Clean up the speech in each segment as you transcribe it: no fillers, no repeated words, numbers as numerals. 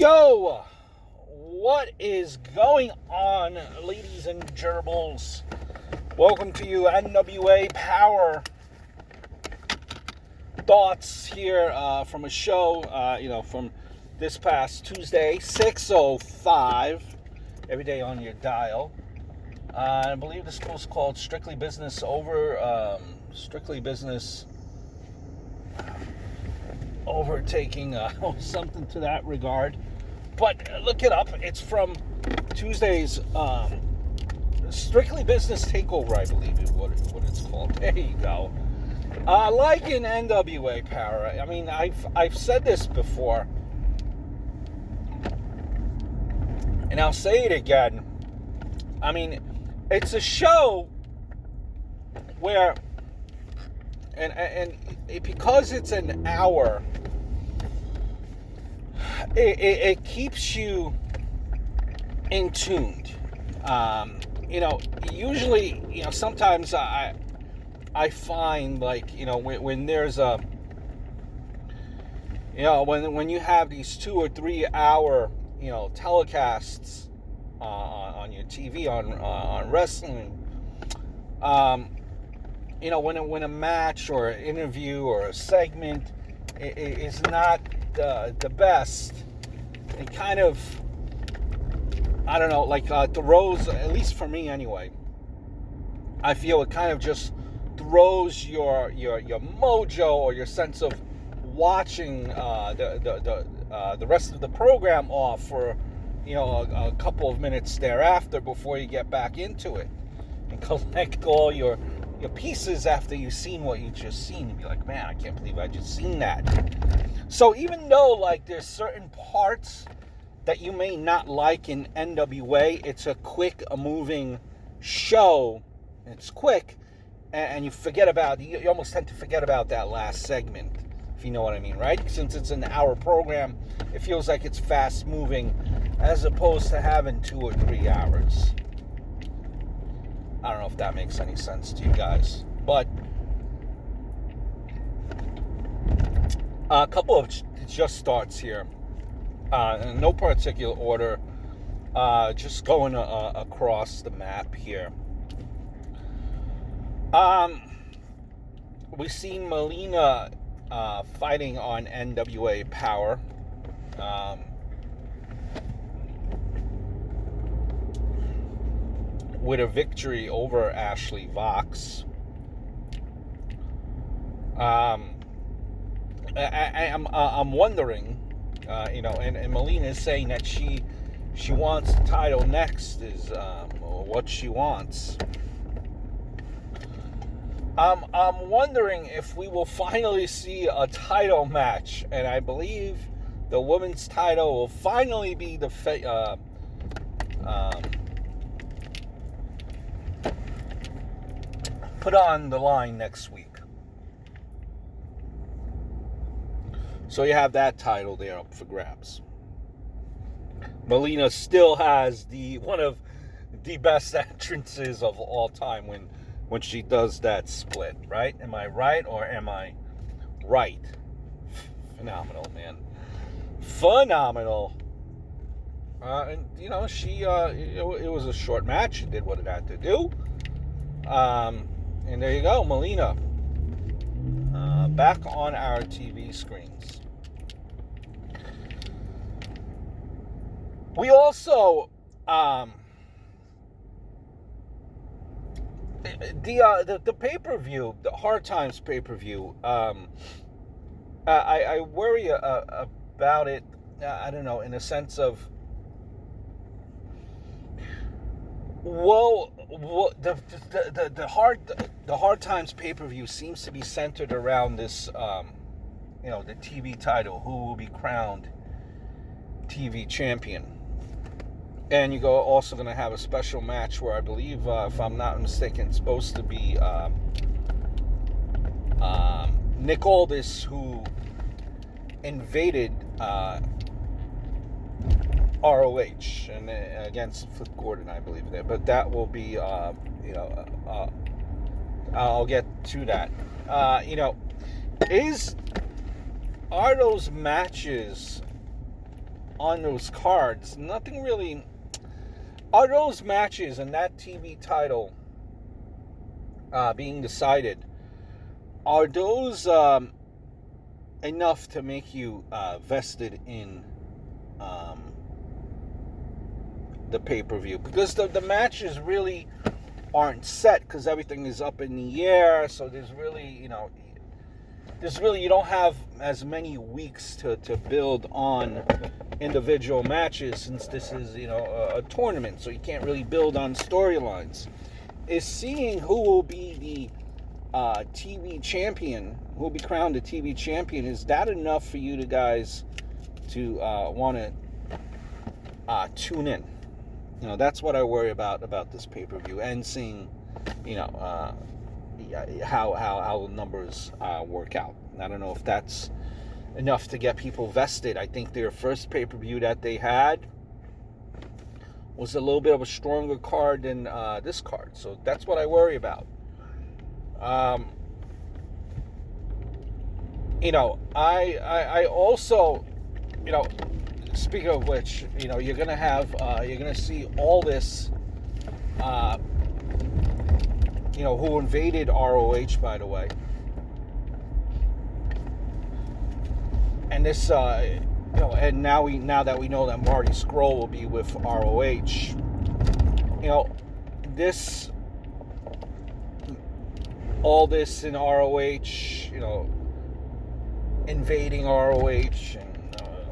Yo, what is going on, ladies and gerbils? Welcome to you, NWA Powerrr thoughts here from a show, from this past Tuesday, 6:05, every day on your dial. I believe this was called Strictly Business Overtaking, something to that regard. But look it up. It's from Tuesday's Strictly Business Takeover, I believe is what it's called. There you go. Like in NWA Powerrr, I mean, I've said this before, and I'll say it again. I mean, it's a show where, and because it's an hour, it keeps you in tuned. Usually, sometimes I find, like, when there's a, when you have these 2 or 3 hour, telecasts on your TV on wrestling, when a match or an interview or a segment is not the best, it kind of, I don't know, like throws, at least for me anyway, I feel it kind of just throws your mojo or your sense of watching the rest of the program off for a couple of minutes thereafter before you get back into it and collect all your pieces after you've seen what you just seen and be like, man, I can't believe I just seen that. So even though, like, there's certain parts that you may not like in NWA, it's a moving show. It's quick, and you almost tend to forget about that last segment, if you know what I mean, right? Since it's an hour program, it feels like it's fast moving as opposed to having 2 or 3 hours. I don't know if that makes any sense to you guys, but a couple of just starts here, in no particular order, just going across the map here. We've seen Melina fighting on NWA Powerrr. With a victory over Ashley Vox. I'm wondering, and Melina is saying that she wants the title next, is what she wants. I'm wondering if we will finally see a title match, and I believe the women's title will finally be put on the line next week. So you have that title there up for grabs. Melina still has one of the best entrances of all time when she does that split, right? Am I right or am I right? Phenomenal, man. Phenomenal. And she it was a short match. She did what it had to do. And there you go, Melina, back on our TV screens. We also, the pay-per-view, the Hard Times pay-per-view, I worry about it, I don't know, in a sense of, well, the Hard Times pay-per-view seems to be centered around this, the TV title, who will be crowned TV champion. And you're also going to have a special match where I believe, if I'm not mistaken, it's supposed to be Nick Aldis, who invaded ROH and against Flip Gordon, I believe there. But that will be, I'll get to that. Are those matches on those cards, nothing really. Are those matches and that TV title being decided, are those enough to make you vested in the pay-per-view? Because the matches really aren't set, because everything is up in the air, so there's really, you don't have as many weeks to build on individual matches, since this is, a tournament, so you can't really build on storylines. Is seeing who will be the TV champion, who will be crowned the TV champion, is that enough for you guys to want to tune in? That's what I worry about this pay-per-view, and seeing, how the numbers work out. I don't know if that's enough to get people vested. I think their first pay-per-view that they had was a little bit of a stronger card than this card, so that's what I worry about. I also, speaking of which, you're gonna see all this, who invaded ROH, by the way. And this, and now that we know that Marty Scurll will be with ROH, all this in ROH, invading ROH, and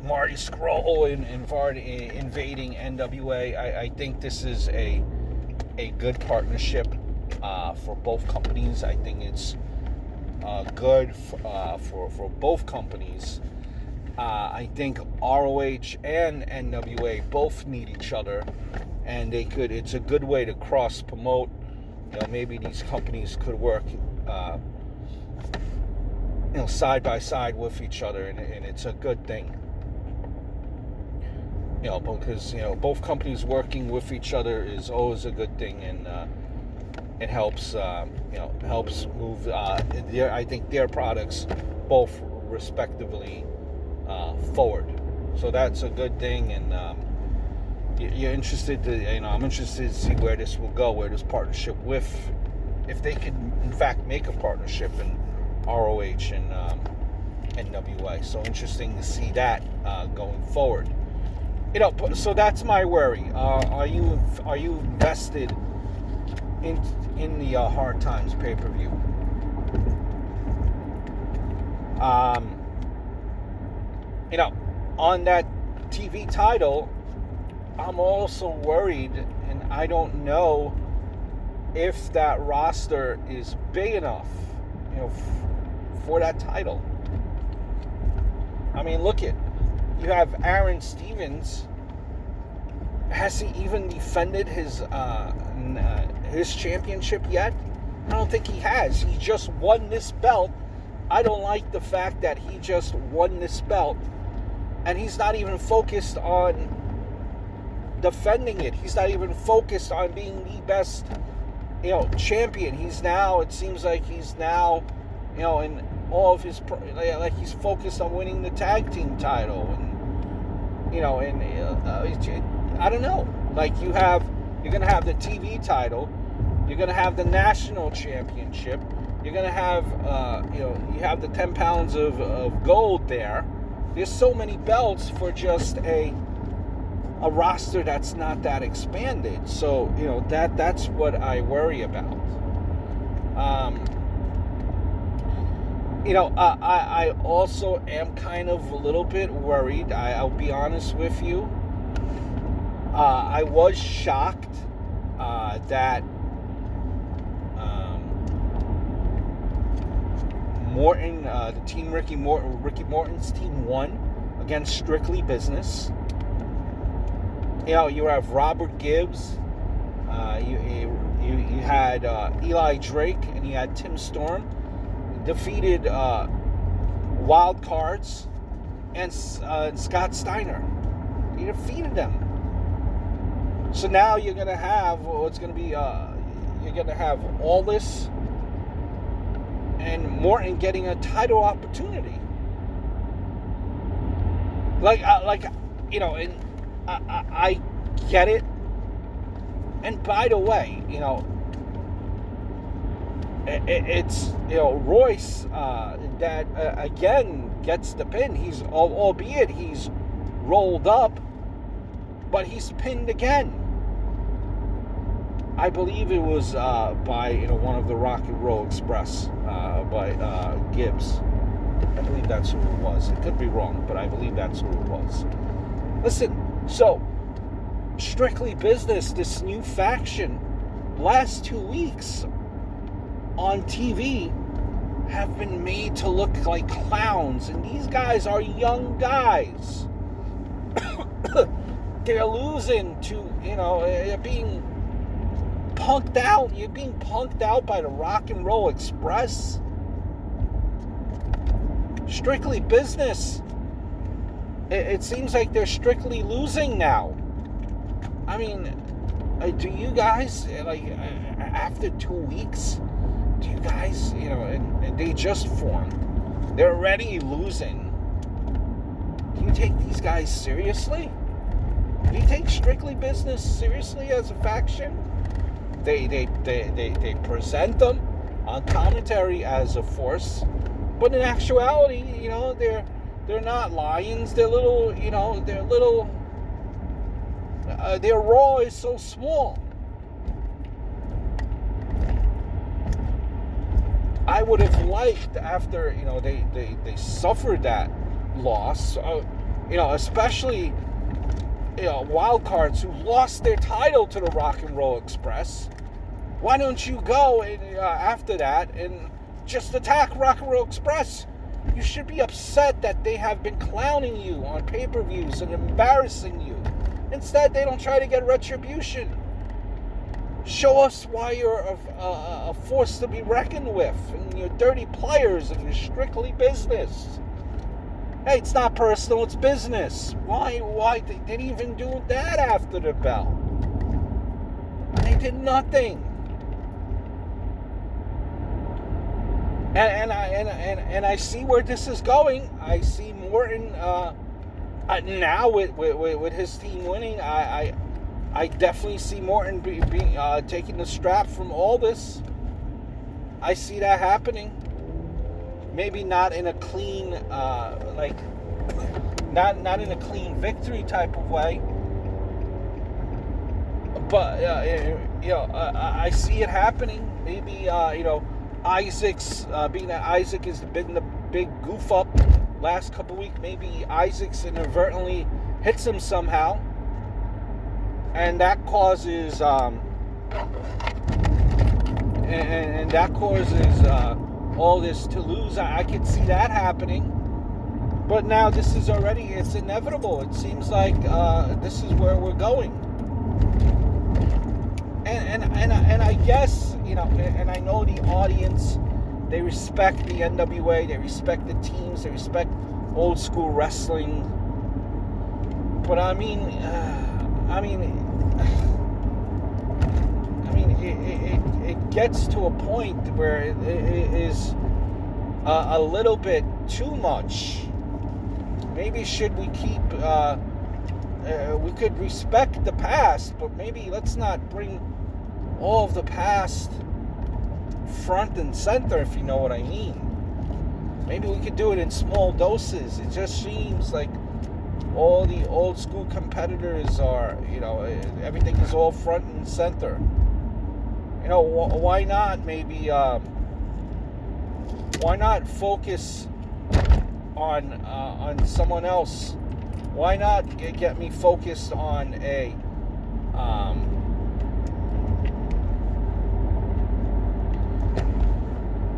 Marty Scurll invading NWA. I think this is a good partnership for both companies. I think it's good for both companies. I think ROH and NWA both need each other, and it's a good way to cross promote. Maybe these companies could work side by side with each other, and it's a good thing. Because both companies working with each other is always a good thing, and it helps helps move I think their products both respectively forward. So that's a good thing, and you're interested to I'm interested to see where this will go, where this partnership if they can in fact make a partnership in ROH and NWA. So interesting to see that going forward. So that's my worry. Are you invested in the Hard Times pay-per-view? On that TV title, I'm also worried, and I don't know if that roster is big enough, for that title. I mean, you have Aaron Stevens. Has he even defended his championship yet? I don't think he has. He just won this belt. I don't like the fact that he just won this belt, and he's not even focused on defending it. He's not even focused on being the best, champion. It seems like he's now, in all of his, like he's focused on winning the tag team title, and I don't know. Like you're gonna have the TV title, you're gonna have the national championship, you're gonna have, you have the 10 pounds of gold there. There's so many belts for just a roster that's not that expanded. So, that's what I worry about. I also am kind of a little bit worried. I'll be honest with you. I was shocked that Morton, the team Ricky Morton's team won against Strictly Business. You have Robert Gibbs. You had Eli Drake, and you had Tim Storm. Defeated Wild Cards and Scott Steiner. You defeated them. So now you're gonna have you're gonna have all this, and Morton getting a title opportunity. and I get it. And by the way, it's Royce that again gets the pin. Albeit he's rolled up, but he's pinned again. I believe it was by one of the Rock and Roll Express by Gibbs. I believe that's who it was. It could be wrong, but I believe that's who it was. Listen, so Strictly Business, this new faction, last 2 weeks on TV have been made to look like clowns, and these guys are young guys. They're losing to, being punked out. You're being punked out by the Rock and Roll Express. Strictly Business. It seems like they're strictly losing now. I mean, do you guys, after 2 weeks, do you guys, and they just formed, they're already losing. Do you take these guys seriously? Do you take Strictly Business seriously as a faction? They present them on commentary as a force, but in actuality, they're not lions. They're little, their Raw is so small. I would have liked after, they suffered that loss, especially, wild cards who lost their title to the Rock and Roll Express. Why don't you go after that and just attack Rock and Roll Express? You should be upset that they have been clowning you on pay-per-views and embarrassing you. Instead, they don't try to get retribution. Show us why you're a force to be reckoned with, and you're dirty players, and you're Strictly Business. Hey, it's not personal, it's business. Why? They didn't even do that after the bell. They did nothing. And I see where this is going. I see Morton now with his team winning. I definitely see Morton taking the strap from all this. I see that happening. Maybe not in a clean, not in a clean victory type of way. But I see it happening. Maybe Isaac's being that Isaac has been the big goof up last couple of weeks. Maybe Isaac's inadvertently hits him somehow, and that causes and that causes all this to lose. I could see that happening, but now it's inevitable. It seems like this is where we're going. And I guess, and I know the audience, they respect the NWA, they respect the teams, they respect old school wrestling. But it gets to a point where it is a little bit too much. Maybe should we keep, we could respect the past, but maybe let's not bring all of the past front and center, if you know what I mean. Maybe we could do it in small doses. It just seems like all the old school competitors are, everything is all front and center. Why not maybe, why not focus on someone else? Why not get me focused on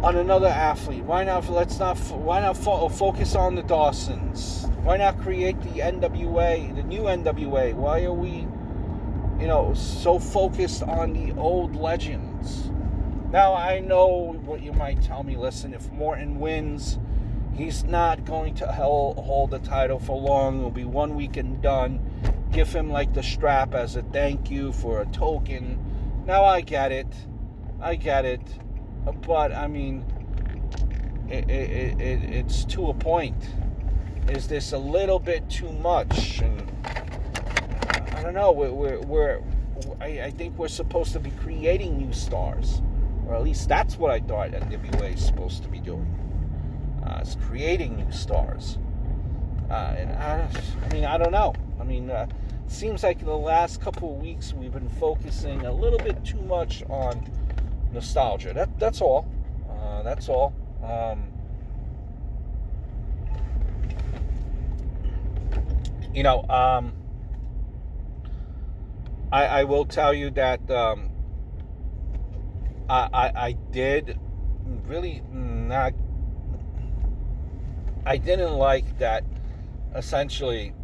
on another athlete? Why not focus on the Dawsons? Why not create the NWA, the new NWA? Why are we, so focused on the old legends? Now, I know what you might tell me. Listen, if Morton wins, he's not going to hold the title for long. It'll be 1 week and done. Give him like the strap as a thank you for a token. Now, I get it. But, it's to a point. Is this a little bit too much? And I don't know. I think we're supposed to be creating new stars, or at least that's what I thought NWA is supposed to be doing. It's creating new stars. And I don't know. It seems like in the last couple of weeks we've been focusing a little bit too much on nostalgia. That's all. That's all. I will tell you that I did really not. I didn't like that. Essentially,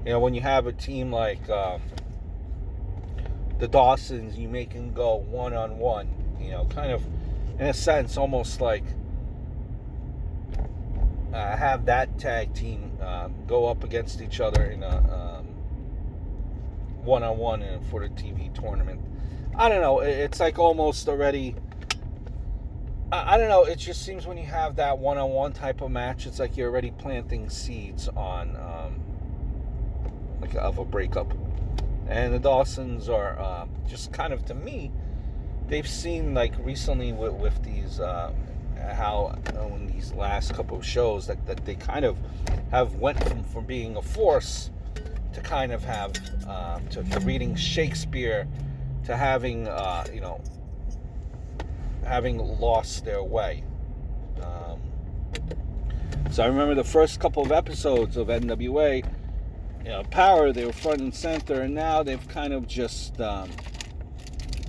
when you have a team like the Dawsons, you make them go one-on-one. Kind of, in a sense, almost like have that tag team go up against each other in a one-on-one for the TV tournament. I don't know. It's like almost already. I don't know. It just seems when you have that one-on-one type of match, it's like you're already planting seeds on of a breakup. And the Dawsons are just kind of, to me, they've seen like recently with these how in these last couple of shows that they kind of have went from being a force to kind of have to reading Shakespeare to having having lost their way. So I remember the first couple of episodes of NWA, Powerrr, they were front and center, and now they've kind of just, I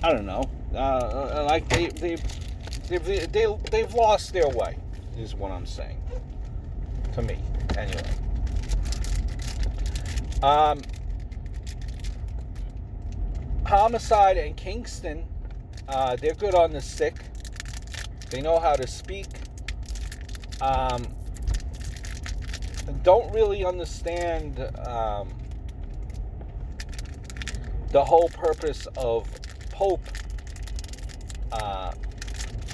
don't know, like they've lost their way, is what I'm saying. To me, anyway. Homicide and Kingston, they're good on the stick. They know how to speak. Don't really understand the whole purpose of Pope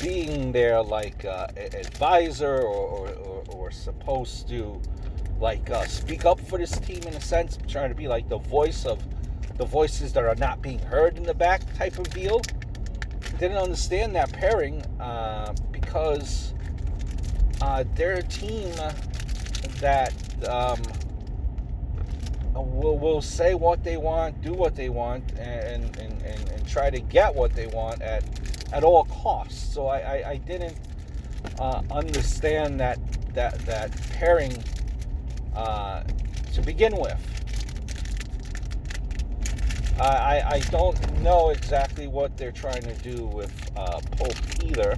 being there like advisor or supposed to like speak up for this team in a sense, trying to be like the voice of the voices that are not being heard in the back type of deal. Didn't understand that pairing because they're a team that will say what they want, do what they want, and try to get what they want at all costs. So I didn't understand that pairing to begin with. I don't know exactly what they're trying to do with Pope either.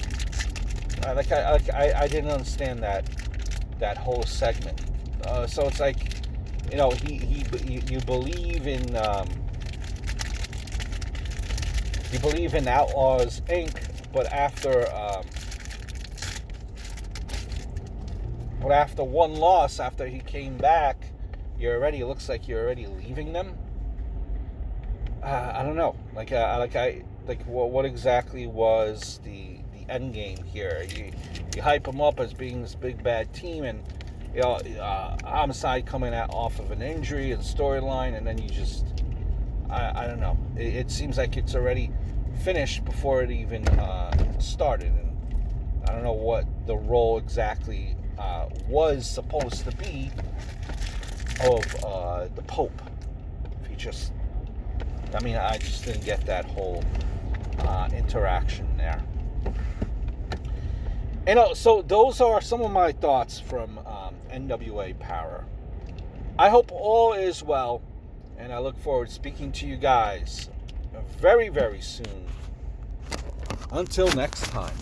I didn't understand that whole segment. So it's like, you believe in Outlaws Inc., but after one loss, after he came back, it looks like you're already leaving them. I don't know. What exactly was the end game here? You hype them up as being this big bad team, and Homicide coming off of an injury and storyline, and then you just I don't know. It seems like it's already finished before it even started, and I don't know what the role exactly was supposed to be of the Pope. If he just, I just didn't get that whole interaction there. So those are some of my thoughts from NWA Powerrr. I hope all is well, and I look forward to speaking to you guys very, very soon. Until next time.